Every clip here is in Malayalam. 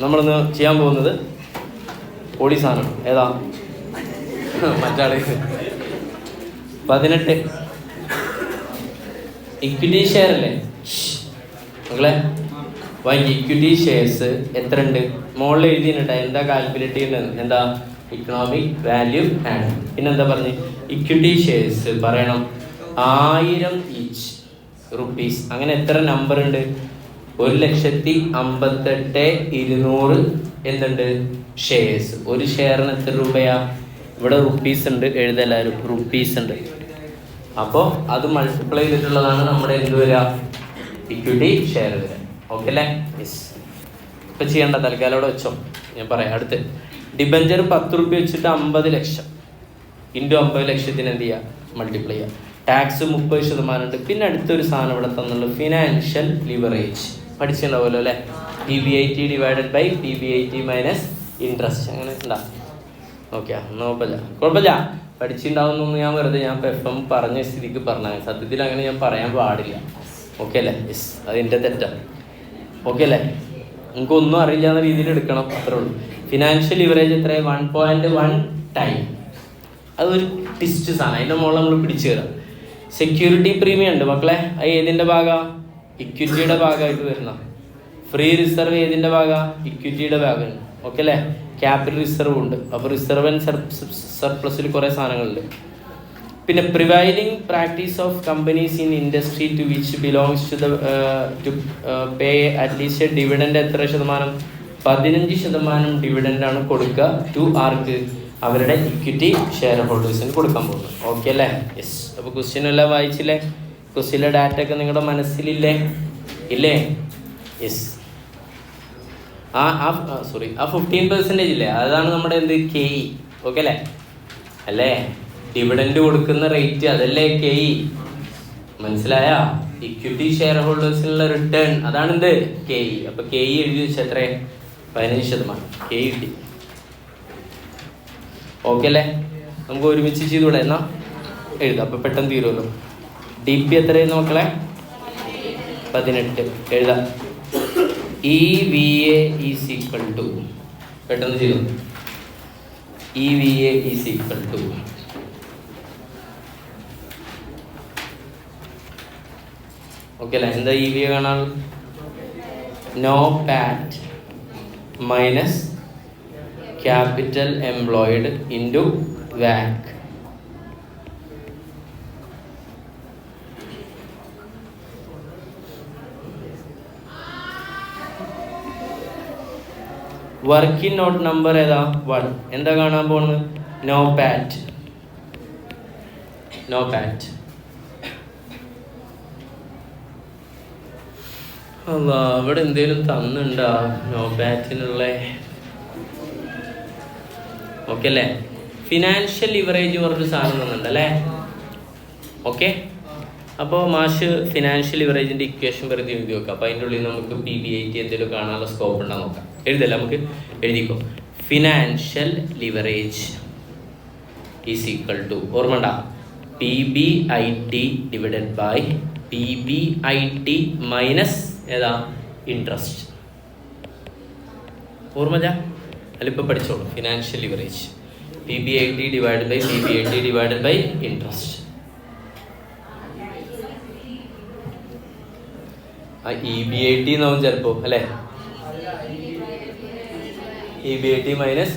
നമ്മളിന്ന് ചെയ്യാൻ പോകുന്നത് പൊടി സാധനം ഏതാ മറ്റാള് 18 ഇക്വിറ്റി ഷെയർ അല്ലേ മക്കളെ വാങ്ങി. ഇക്വിറ്റി ഷെയർസ് എത്ര ഉണ്ട് മുകളിൽ എഴുതിയിട്ടുണ്ട്. എന്താ കാൽക്കുലേറ്റ് ചെയ്യുന്നത്? എന്താ ഇക്കണോമിക് വാല്യൂ ആണ്. പിന്നെന്താ പറഞ്ഞ് ഇക്വിറ്റി ഷെയർസ് പറയണം 1000 ഈച്ച് റുപ്പീസ്. അങ്ങനെ എത്ര നമ്പർ ഉണ്ട്? 1,58,200 എന്തുണ്ട് ഷെയർസ്. ഒരു ഷെയറിന് എത്ര രൂപയാ? ഇവിടെ റുപ്പീസ് ഉണ്ട്, എഴുതെല്ലാവരും റുപ്പീസ് ഉണ്ട്. അപ്പോൾ അത് മൾട്ടിപ്ലൈ ചെയ്തിട്ടുള്ളതാണ് നമ്മുടെ എന്ത് വരിക? ഇക്വിറ്റി ഷെയർ വരിക. ഓക്കെ അല്ലേ? യെസ്. ഇപ്പം ചെയ്യേണ്ട തൽക്കാലം അവിടെ വെച്ചോ, ഞാൻ പറയാം. അടുത്ത് ഡിബഞ്ചർ 10 റുപ്യ വെച്ചിട്ട് 50 ലക്ഷം ഇൻറ്റു 50 ലക്ഷത്തിന് എന്ത് ചെയ്യുക? മൾട്ടിപ്ലൈ ചെയ്യുക. ടാക്സ് 30% ഉണ്ട്. പിന്നെ അടുത്തൊരു സാധനം ഇവിടെ തന്നുള്ളൂ, ഫിനാൻഷ്യൽ ലിവറേജ്. പഠിച്ചിട്ടുണ്ടാവുമല്ലോ അല്ലേ? PBIT divided by PBIT minus interest. അങ്ങനെ ഉണ്ടാ? ഓക്കെ, കുഴപ്പമില്ല. പഠിച്ചിട്ടുണ്ടാവുന്നൊന്നും ഞാൻ വെറുതെ ഞാൻ FM പറഞ്ഞ സ്ഥിതിക്ക് പറഞ്ഞാൽ സത്യത്തിൽ അങ്ങനെ ഞാൻ പറയാൻ പാടില്ല. ഓക്കെ അല്ലേ? യെസ്, അത് എൻ്റെ തെറ്റാണ്. ഓക്കെ അല്ലേ? നമുക്കൊന്നും അറിയില്ല എന്ന രീതിയിൽ എടുക്കണം, അത്രേ ഉള്ളൂ. ഫിനാൻഷ്യൽ ലിവറേജ് എത്ര? 1.1 ടൈം. അതൊരു ടിസ്റ്റ് സാധനം, അതിൻ്റെ മുകളിൽ നമ്മൾ പിടിച്ചു തരാം. സെക്യൂരിറ്റി പ്രീമിയം ഉണ്ട് മക്കളെ. അത് ഏതിൻ്റെ ഭാഗമാണ്? ഇക്വിറ്റിയുടെ ഭാഗമായിട്ട് വരുന്ന. ഫ്രീ റിസർവ് ഏതിൻ്റെ ഭാഗമാണ്? ഇക്വിറ്റിയുടെ ഭാഗമാണ്. ഓക്കെ അല്ലേ? ക്യാപിറ്റൽ റിസർവ് ഉണ്ട്. അപ്പോൾ റിസർവ് ആൻഡ് സർപ്ലസിൽ കുറേ സാധനങ്ങളുണ്ട്. പിന്നെ prevailing practice of companies in industry to which belongs to pay at least dividend എത്ര ശതമാനം? 15% ഡിവിഡൻഡാണ് കൊടുക്കുക. ടു ആർക്ക്? അവരുടെ ഇക്വിറ്റി ഷെയർ ഹോൾഡേഴ്സിന് കൊടുക്കാൻ പോകുന്നത്. ഓക്കെ അല്ലേ? യെസ്. അപ്പോൾ ക്വസ്റ്റ്യൻ എല്ലാം വായിച്ചില്ലേ? ക്വസ്റ്റ്യനിലെ ഡാറ്റ ഒക്കെ നിങ്ങളുടെ മനസ്സിലില്ലേ? ഇല്ലേ? യെസ്. ആ 15% ഇല്ലേ, അതാണ് നമ്മുടെ എന്ത്? KE. ഓക്കെ അല്ലേ? അല്ലേ? ഡിവിഡൻഡ് കൊടുക്കുന്ന റേറ്റ് അതല്ലേ KE. മനസ്സിലായ? ഇക്വിറ്റി ഷെയർ ഹോൾഡേഴ്സിനുള്ള റിട്ടേൺ അതാണ് എന്ത്? KE. അപ്പോൾ KE എഴുതി വെച്ചാൽ എത്ര? 15%. KE കിട്ടി. ഓക്കെ അല്ലേ? നമുക്ക് ഒരുമിച്ച് ചെയ്തുകൂടെ? എന്നാൽ എഴുതാം, അപ്പോൾ പെട്ടെന്ന് തീരുമല്ലോ. DP എത്രയായിരുന്നു മക്കളെ? 18. എഴുതാം. EVA ഈസ് ഈക്വൽ ടു, പെട്ടെന്ന് ചെയ്തു. EVA is equal to okay അല്ലേ? എന്താ EVA കാണാൻ? NOPAT minus capital employed into വാക്. വർക്കിംഗ് നോട്ട് നമ്പർ ഏതാ? 1. എന്താ കാണാൻ പോകുന്നത്? NOPAT. NOPAT. അല്ല, അവിടെ എന്തേലും തന്നുണ്ടാ നോ പാറ്റിനുള്ള? ഓക്കെ അല്ലേ? ഫിനാൻഷ്യൽ ലിവറേജ് പറഞ്ഞൊരു സാധനം തന്നുണ്ടല്ലേ? ഓക്കെ. അപ്പോൾ മാഷ് ഫിനാൻഷ്യൽ ലിവറേജിൻ്റെ ഇക്വേഷൻ വെറുതെ എഴുതി വെക്കാം. അപ്പോൾ അതിൻ്റെ ഉള്ളിൽ നമുക്ക് PBIT എന്തെങ്കിലും കാണാനുള്ള സ്കോപ്പ് ഉണ്ടെന്ന് നോക്കാം. എഴുതല്ല, നമുക്ക് എഴുതിക്കോ. Financial leverage is equal to, ഓർമ്മണ്ട, PBIT divided by PBIT minus ഏതാ? ഇൻട്രസ്റ്റ്. ഓർമ്മല്ല? അതിലിപ്പോൾ പഠിച്ചോളൂ. Financial leverage PBIT divided by PBIT divided by interest. EBIT എന്നാവും ചിലപ്പോൾ അല്ലേ? EBIT minus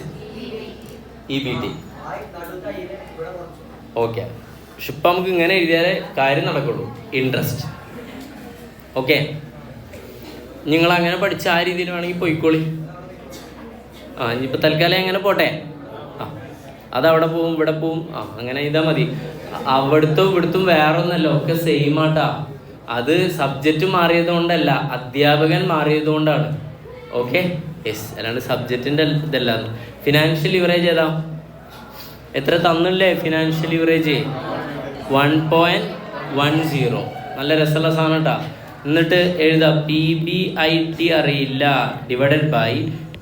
EBT. ഓക്കെ. പക്ഷെ ഇപ്പം നമുക്ക് ഇങ്ങനെ എഴുതിയാലേ കാര്യം നടക്കുള്ളൂ. ഇൻട്രസ്റ്റ്. ഓക്കെ. നിങ്ങളങ്ങനെ പഠിച്ച ആ രീതിയിൽ വേണമെങ്കിൽ പോയിക്കോളി. ഇനിയിപ്പോൾ തൽക്കാലം എങ്ങനെ പോട്ടെ. അതവിടെ പോവും, ഇവിടെ പോവും. അങ്ങനെ ചെയ്താൽ മതി. അവിടുത്തും ഇവിടുത്തും വേറെ ഒന്നല്ല, ഒക്കെ സെയിം ആട്ടാ. അത് സബ്ജക്റ്റ് മാറിയത് കൊണ്ടല്ല, അധ്യാപകൻ മാറിയത് കൊണ്ടാണ്. ഓക്കെ? യെസ്. അല്ലാണ്ട് സബ്ജക്റ്റിൻ്റെ ഇതല്ല. ഫിനാൻഷ്യൽ ലിവറേജ് ഏതാ? എത്ര തന്നില്ലേ ഫിനാൻഷ്യൽ ലിവറേജ്? 1.10. നല്ല രസമുള്ള സാധനം കേട്ടാ. എന്നിട്ട് എഴുതാം PBIT അറിയില്ല divided by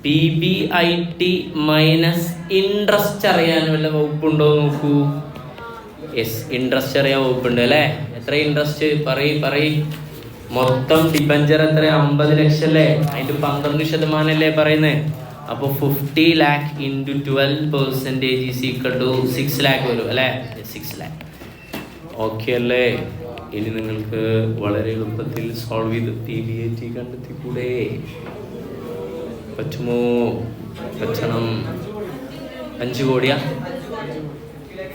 PBIT minus interest അറിയാൻ വല്ല വകുപ്പുണ്ടോ നോക്കൂ. യെസ്, ഇൻട്രസ്റ്റ് അറിയാൻ വകുപ്പുണ്ട് അല്ലേ? എത്ര ഇൻട്രസ്റ്റ്? പറയ്. മൊത്തം ഡിബഞ്ചർ എത്ര? 50 ലക്ഷം അല്ലേ? അതിന്റെ 12% അല്ലേ പറയുന്നത്? അപ്പൊ 50 lakh into 12% is equal to 6 lakh വരും അല്ലേ? 6 lakh. ഓക്കെ അല്ലേ? ഇനി നിങ്ങൾക്ക് വളരെ എളുപ്പത്തിൽ സോൾവ് ചെയ്ത് PBIT കണ്ടെത്തിക്കൂടെ? പറ്റുമോ? പറ്റണം. 5 കോടിയാ?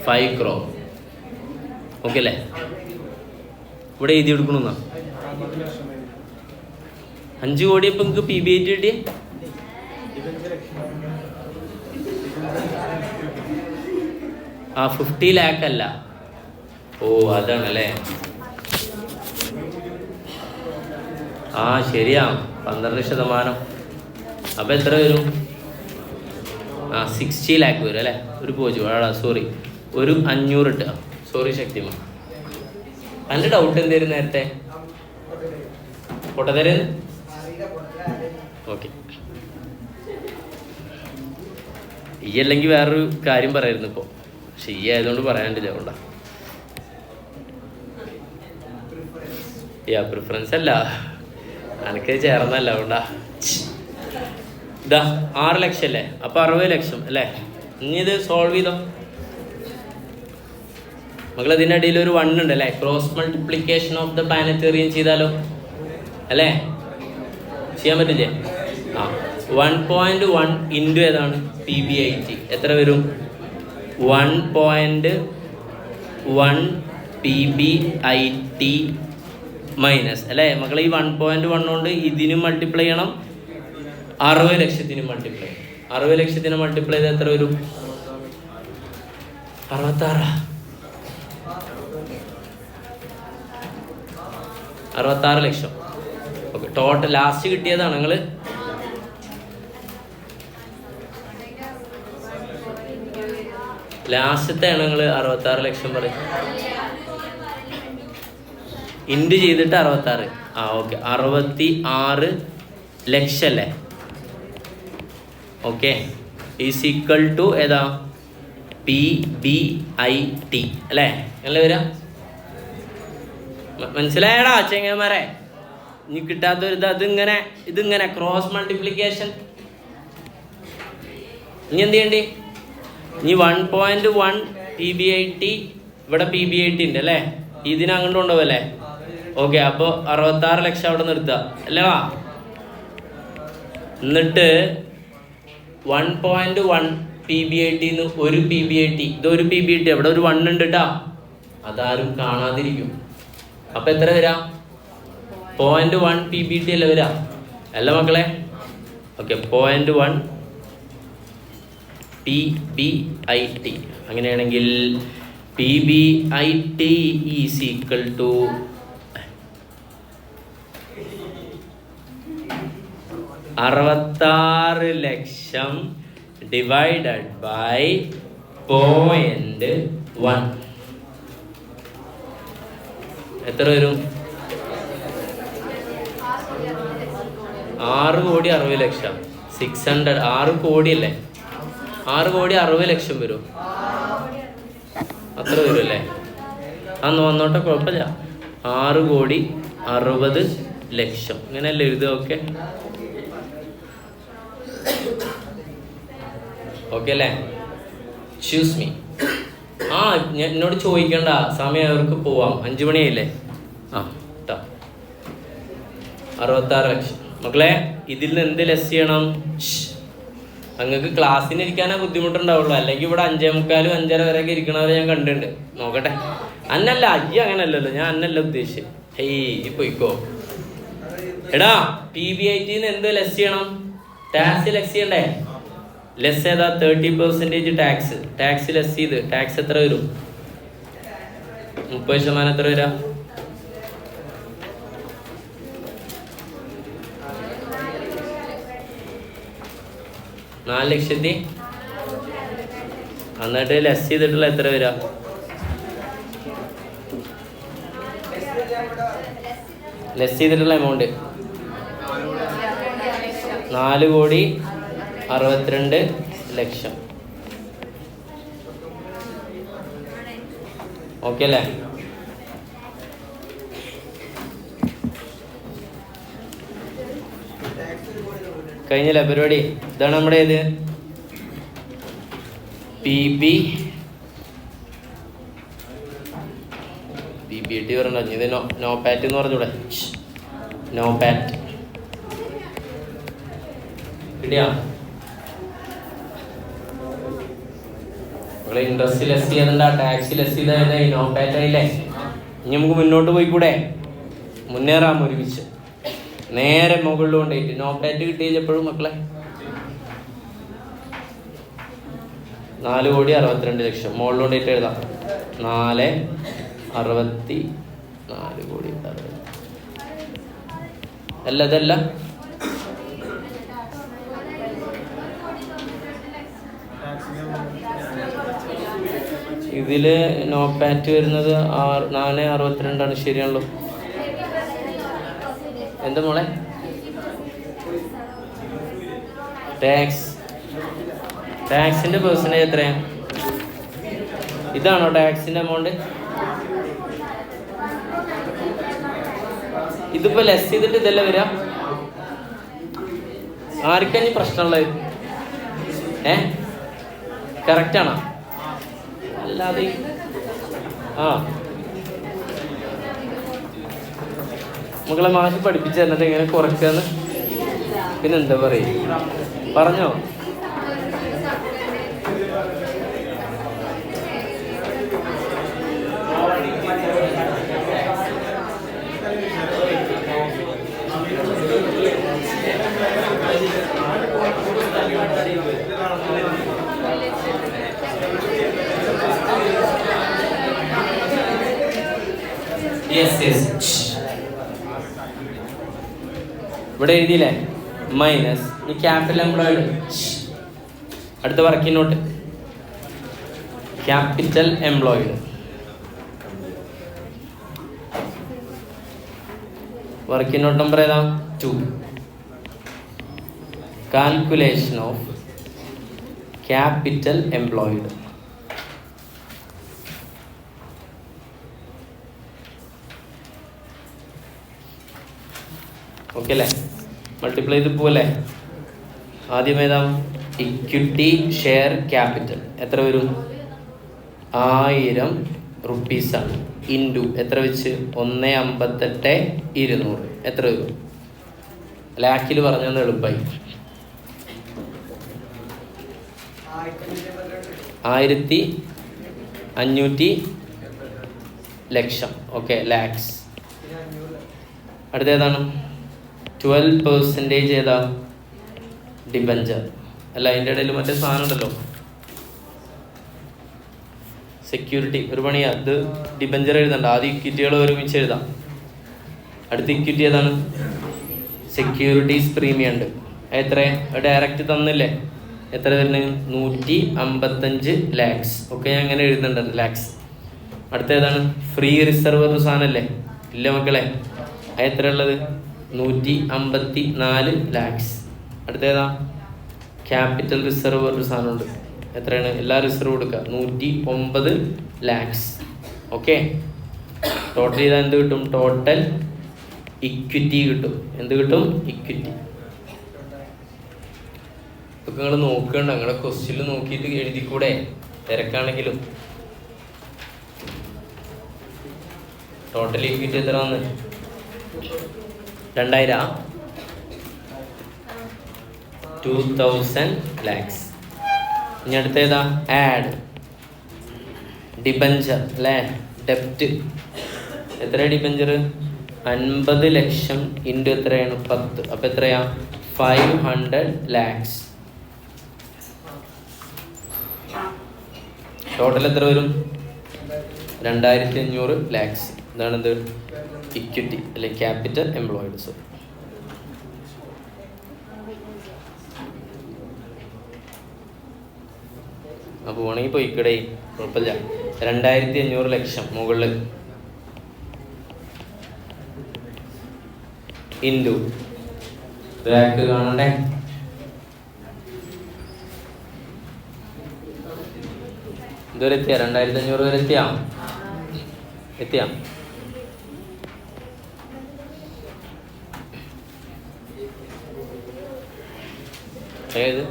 5 crore. ഓക്കെ അല്ലേ? ഇവിടെ എഴുതി എടുക്കണമെന്നാ? 5 കോടി ഇപ്പം നിങ്ങൾക്ക് PBIT കിട്ടിയ? ആ 50 lakh അല്ല. ഓ അതാണല്ലേ. ആ ശരിയാ, 12%. അപ്പം എത്ര വരും? 60 lakh വരും അല്ലേ? ഒരു പോജു സോറി, ഒരു 500 ഇട്ടുക. സോറി ശക്തിമ, അതിൻ്റെ ഡൗട്ട് എന്തായിരുന്നു നേരത്തെ? പൊട്ടത്തരുന്ന്? ഓക്കെ. ഈ അല്ലെങ്കിൽ വേറൊരു കാര്യം പറയായിരുന്നു ഇപ്പോൾ, പക്ഷെ ഈ ആയതുകൊണ്ട് പറയാണ്ടില്ല. അതുകൊണ്ടാ പ്രിഫറൻസ് അല്ല, എനിക്ക് ചേർന്നല്ല. അതുകൊണ്ടാ. ഇതാ 6 ലക്ഷം അല്ലേ? അപ്പം 60 ലക്ഷം അല്ലേ? ഇനി ഇത് സോൾവ് ചെയ്തോ മക്കൾ. ഇതിൻ്റെ അടിയിൽ ഒരു 1 ഉണ്ട് അല്ലേ? Cross multiplication of the planetarium ചെയ്താലോ അല്ലേ? ചെയ്യാൻ പറ്റില്ലേ? 1.1 ഇൻറ്റു ഏതാണ്? PBIT. എത്ര വരും? 1.1 PBIT മൈനസ് അല്ലേ മക്കളെ? ഈ 1.1 കൊണ്ട് ഇതിനും മൾട്ടിപ്ലൈ ചെയ്യണം, 60 ലക്ഷത്തിനും മൾട്ടിപ്ലൈ. 60 ലക്ഷത്തിന് മൾട്ടിപ്ലൈ ചെയ്ത് എത്ര വരും? 66 ലക്ഷം. ഓക്കെ, ടോട്ടൽ ലാസ്റ്റ് കിട്ടിയതാണ് നിങ്ങൾ ലാസ്റ്റത്തെയാണ് നിങ്ങൾ 66 ലക്ഷം പറയും. ഇൻഡ് ചെയ്തിട്ട് 66. ഓക്കെ, 66 ലക്ഷം അല്ലേ? ഓക്കെ, ഈസ് ഈക്വൽ ടു ഏതാ? PBIT അല്ലേ? അല്ലേ വരാ? മനസ്സിലായടാ ചെങ്ങന്മാരെ? ഇനി കിട്ടാത്തൊരു ഇതിങ്ങനെ ക്രോസ് മൾട്ടിപ്ലിക്കേഷൻ. ഇനി എന്ത് ചെയ്യണ്ടി? ഇനി 1.1 PBIT, ഇവിടെ PBIT ഉണ്ട് അല്ലേ? ഇതിനങ്ങോട്ട് കൊണ്ടുപോകല്ലേ? ഓക്കെ, അപ്പോൾ 66 ലക്ഷം അവിടെ നിർത്തുക അല്ലേ? എന്നിട്ട് 1.1 PBIT ഒരു PBIT, ഇതൊരു PBIT, അവിടെ ഒരു 1 ഉണ്ട് കേട്ടോ, അതാരും കാണാതിരിക്കും. അപ്പം എത്ര വരാം? 0.1 PBIT അല്ലേ വരാ? അല്ല മക്കളെ? Okay, 0.1 PBIT. അങ്ങനെയാണെങ്കിൽ PBIT ഈസ് ഈക്വൽ ടു 66 ലക്ഷം ഡിവൈഡഡ് ബൈ 0.1. എത്ര വരും? 6 കോടി 60 ലക്ഷം. 600. 6 കോടി അല്ലേ? 6 കോടി 60 ലക്ഷം വരും. അത്ര വരും അല്ലേ? വന്നോട്ടെ, കുഴപ്പമില്ല. 6 കോടി 60 ലക്ഷം ഇങ്ങനെയല്ലേ എഴുതുക? ഓക്കെ ഓക്കെ അല്ലേ? Choose me. എന്നോട് ചോദിക്കണ്ട, സമയം അവർക്ക് പോവാം. 5 മണിയായില്ലേ? 66 ലക്ഷം മക്കളെ. ഇതിൽ നിന്ന് എന്ത് ലെസ് ചെയ്യണം? നിങ്ങൾക്ക് ക്ലാസ്സിന് ഇരിക്കാനേ ബുദ്ധിമുട്ടുണ്ടാവുള്ളൂ. അല്ലെങ്കിൽ ഇവിടെ 5:45 5:30 വരെയൊക്കെ ഇരിക്കണവരെ ഞാൻ കണ്ടിട്ടുണ്ട്. നോക്കട്ടെ. അന്നല്ല, അയ്യ അങ്ങനല്ലല്ലോ, ഞാൻ അന്നല്ല ഉദ്ദേശിച്ചത്. ഇപ്പൊ ഇക്കോ എടാ, PBIT എന്ത് ലെസ് ചെയ്യണം? ടാക്സ് ലെസ് ചെയ്യണ്ടേ? ലെസ് ഏതാ? 30% ടാക്സ്. ടാക്സ് ലെസ് ചെയ്ത് ടാക്സ് എത്ര വരും? 30% എത്ര വരാ? 4 ലക്ഷത്തി. എന്നിട്ട് ലെസ് ചെയ്തിട്ടുള്ള എത്ര വരാ? ലെസ് ചെയ്തിട്ടുള്ള എമൗണ്ട് 4 കോടി 62 ലക്ഷം. ഓക്കെ അല്ലേ? കഴിഞ്ഞില്ല പരിപാടി. ഇതാണ് നമ്മുടെ ഏത് PB PBT പറഞ്ഞോ. ഇത് നോ പാറ്റ് എന്ന് പറഞ്ഞൂടെ? നോ പാറ്റ് കിട്ടിയാ? ഇവിടെ ഇൻട്രസ്റ്റ് ലെസ് ചെയ്യണ്ട, ടാക്സ് ലെസ് ചെയ്തല്ലേ, നോ പാറ്റ് ആയില്ലേ. ഇനി നമുക്ക് മുന്നോട്ട് പോയിക്കൂടെ? മുന്നേറാം ഒരുമിച്ച്. നേരെ മുകളിൽ കൊണ്ടുപോയിട്ട് നോ പാറ്റ് കിട്ടിയപ്പോഴും മക്കളെ 4,62,00,000 മുകളിൽ കൊണ്ടുപോയിട്ട് എഴുതാം. 4,64,60,000 അല്ല ഇതല്ല, ഇതില് നോ പാറ്റ് വരുന്നത് 4,62 ശരിയാണല്ലോ. എന്താ മോളെ? ടാക്സിന്റെ പെർസെന്റേജ് എത്രയാണ്? ഇതാണോ ടാക്സിന്റെ എമൗണ്ട്? ഇതിപ്പോ ലെസ് ചെയ്തിട്ട് ഇതല്ല വരിക. ആർക്കഞ്ഞി പ്രശ്നമുള്ളത്? കറക്റ്റ് ആണോ? അല്ലാതെ മക്കളെ മാഷ് പഠിപ്പിച്ചു തന്നിട്ട് എങ്ങനെ കുറയ്ക്കാന്ന് പിന്നെന്താ പറയും? പറഞ്ഞോ? ഇവിടെ എഴുതിയില്ലേ മൈനസ്. ഈ ക്യാപിറ്റൽ എംപ്ലോയിഡ് അടുത്ത working not. Capital employed working note number ഏതാ? 2. Calculation of capital employed. Okay അല്ലേ? മൾട്ടിപ്ലൈ ചെയ്ത് പോവല്ലേ? ആദ്യം ഏതാ? ഇക്വിറ്റി ഷെയർ ക്യാപിറ്റൽ എത്ര വരും? 1000 റുപ്പീസാണ്. ഇൻറ്റു എത്ര വെച്ച്? 1,58,200 എത്ര വരും? ലാക്കിൽ പറഞ്ഞാൽ എളുപ്പമായി. 1,500,000 ഓക്കെ, ലാക്സ്. അടുത്ത ഏതാണ്? 12% ഏതാ? ഡിബഞ്ചർ. അല്ല, അതിൻ്റെ ഇടയിൽ മറ്റേ സാധനം ഉണ്ടല്ലോ, സെക്യൂരിറ്റി. ഒരു പണിയാ, ഇത് ഡിബഞ്ചർ എഴുതണ്ട, ആദ്യം ഇക്വിറ്റികൾ ഒരുമിച്ച് എഴുതാം. അടുത്ത ഇക്വിറ്റി ഏതാണ്? സെക്യൂരിറ്റീസ് പ്രീമിയം ഉണ്ട്. എത്ര? ഡയറക്റ്റ് തന്നില്ലേ? എത്ര വരുന്നത്? 155 ലാക്സ്. ഓക്കെ, ഞാൻ അങ്ങനെ എഴുതുന്നുണ്ട്, ലാക്സ്. അടുത്ത ഏതാണ്? ഫ്രീ റിസർവ് ഒരു സാധനമല്ലേ? ഇല്ല മക്കളെ, അത് എത്ര ഉള്ളത്? 154 ലാക്സ്. അടുത്തേതാ? ക്യാപിറ്റൽ റിസർവ് ഒരു സാധനമുണ്ട്. എത്രയാണ്? എല്ലാ റിസർവ് കൊടുക്കുക, 109 ലാക്സ്. ഓക്കെ, ടോട്ടൽ ചെയ്താൽ എന്ത് കിട്ടും? ടോട്ടൽ ഇക്വിറ്റി കിട്ടും. എന്ത് കിട്ടും? ഇക്വിറ്റി. ഇതൊക്കെ നിങ്ങൾ നോക്കണ്ട, നിങ്ങളുടെ ക്വസ്റ്റ്യനിൽ നോക്കിയിട്ട് എഴുതിക്കൂടെ? തിരക്കാണെങ്കിലും. ടോട്ടൽ ഇക്വിറ്റി എത്ര വന്ന്? 2000 ലാക്സ്. ഇനി അടുത്തേതാ? ആഡ് ഡിബഞ്ചർ അല്ലേ? ഡെപ്റ്റ് എത്ര? ഡിബഞ്ചർ 50 ലക്ഷം ഇൻറ്റു എത്രയാണ്? 10. അപ്പം എത്രയാ? 500 ലാക്സ്. ടോട്ടൽ എത്ര വരും? 2500 ലാക്സ്. ഇതാണെന്ത്? ഇക്വിറ്റി അല്ലെ ക്യാപിറ്റൽ എംപ്ലോയിഡ്. സോ അപ്പോൾ വേണമെങ്കിൽ പോയിക്കടേ, കുഴപ്പമില്ല. 2500 ലക്ഷം മുകളിൽ ഇൻറ്റു ബാക്ക് കാണണ്ടേ? ഇതുവരെ എത്തിയ 2500 വരെ എത്തിയാ? ഏത്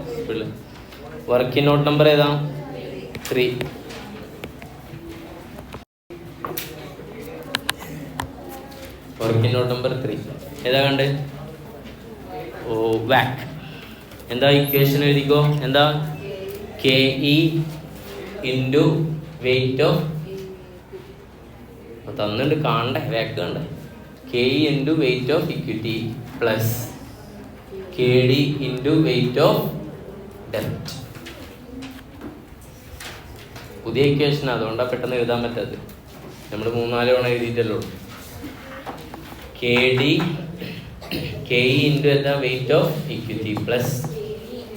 വർക്കിംഗ് നോട്ട് നമ്പർ ഏതാ? 3. വർക്കിംഗ് നോട്ട് നമ്പർ 3 ഏതാ കണ്ട്? ഓ വാക്. എന്താ ഇക്വേഷൻ എഴുതിക്കോ. എന്താ? KE ഇൻറ്റു വെയിറ്റ് ഓഫ് തന്നിട്ട് കാണണ്ടേ, വാക്ക് കണ്ടേ. KE into weight of equity plus KD into weight of ഡെപ്റ്റ്. പുതിയ ഇക്വേഷൻ, അതുകൊണ്ടാണ് പെട്ടെന്ന് എഴുതാൻ പറ്റാത്തത്. നമ്മൾ 3-4 തവണ എഴുതിയിട്ടല്ലോ. KE ഇൻറ്റു എന്താ? Weight of equity plus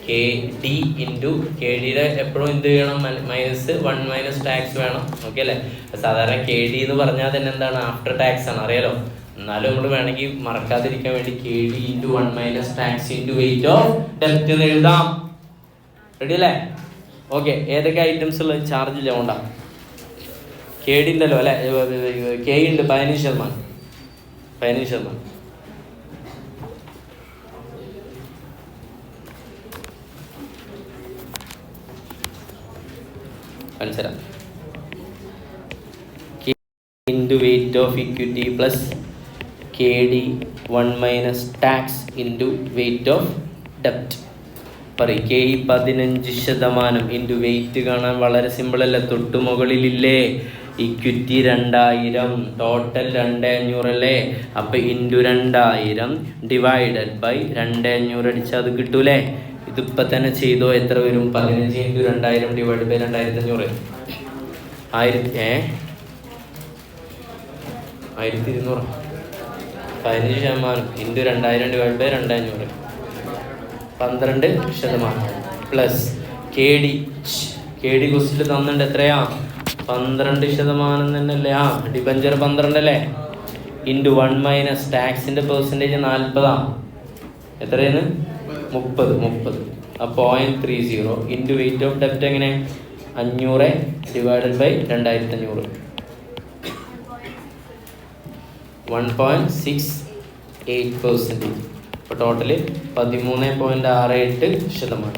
KD into KDയുടെ എപ്പോഴും എന്ത് ചെയ്യണം? -1 മൈനസ് ടാക്സ് വേണം. ഓക്കെ അല്ലേ? സാധാരണ KD എന്ന് പറഞ്ഞാൽ തന്നെ എന്താണ്? ആഫ്റ്റർ ടാക്സ് ആണ്, അറിയാലോ. എന്നാലും നമ്മൾ വേണമെങ്കിൽ മറക്കാതിരിക്കാൻ വേണ്ടി KD into 1 minus tax into weight of ഡെപ്റ്റ് എന്ന് എഴുതാം. റെഡി അല്ലേ? ഓക്കെ. ഏതൊക്കെ ഐറ്റംസ് ഉള്ളത്? ചാർജ് ഇല്ല, കൊണ്ടാ. KD ഉണ്ടല്ലോ അല്ലേ? KE ഉണ്ട് 15%. 15%. മനസ്സിലാം. Into weight of equity plus KD 1 minus tax into weight of ഡെപ്റ്റ്. പറയും KE 15% ഇൻറ്റു വെയിറ്റ് കാണാൻ വളരെ സിമ്പിൾ അല്ലേ? തൊട്ട് മുകളിലില്ലേ? ഇക്വിറ്റി 2000, ടോട്ടൽ 2500 അല്ലേ? അപ്പം ഇൻറ്റു 2000 ഡിവൈഡഡ് ബൈ 2500 അടിച്ചാൽ അത് കിട്ടൂലേ? ഇതിപ്പോൾ തന്നെ ചെയ്തോ. എത്ര വരും? 15 into 2000 divide by 2500. 1200. 15% into 2000 divide by 2500 12% plus KD ക്വസ്റ്റിൽ തന്നിട്ടുണ്ട്. എത്രയാ? 12% തന്നെയല്ലേ? ഡിബഞ്ചർ 12 അല്ലേ? ഇൻറ്റു 1 മൈനസ് ടാക്സിൻ്റെ പെർസെൻറ്റേജ് 40. എത്രയാണ്? 30. ആ 0.30 ഇൻറ്റു വെയിറ്റ് ഓഫ് ഡെപ്റ്റ് എങ്ങനെ? 500 ഡിവൈഡഡ് ബൈ 2500 1.68%. അപ്പോൾ ടോട്ടല് 13.68%.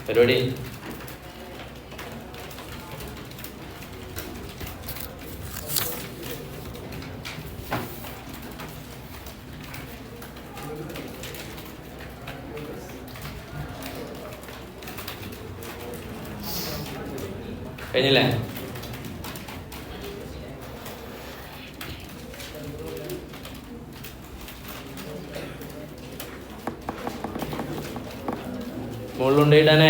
പരിപാടി കഴിഞ്ഞില്ലേ? മുകളിൽ കൊണ്ടുപോയിട്ടാനാ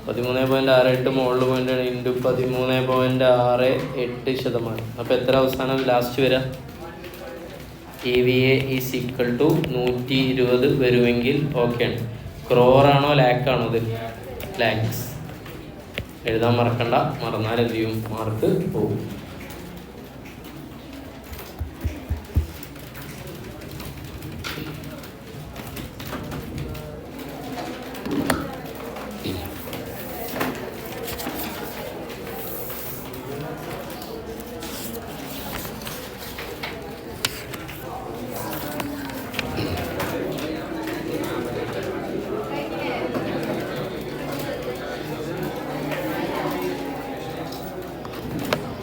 13.68 മുകളിൽ പോയിന്റ് ഇൻറ്റു 13.68%. അപ്പോൾ എത്ര അവസാനം ലാസ്റ്റ് വരാം? EVA ഈസ് ഈക്വൽ ടു 120 വരുമെങ്കിൽ ഓക്കെയാണ്. ക്രോറാണോ ലാക്കാണോ? ഇത് ലാക്സ്. എഴുതാൻ മറക്കണ്ട, മറന്നാൽ എന്ത് ചെയ്യും? മാർക്ക് പോകും.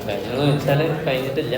കഴിഞ്ഞെന്ന് വെച്ചാൽ കഴിഞ്ഞിട്ടില്ല.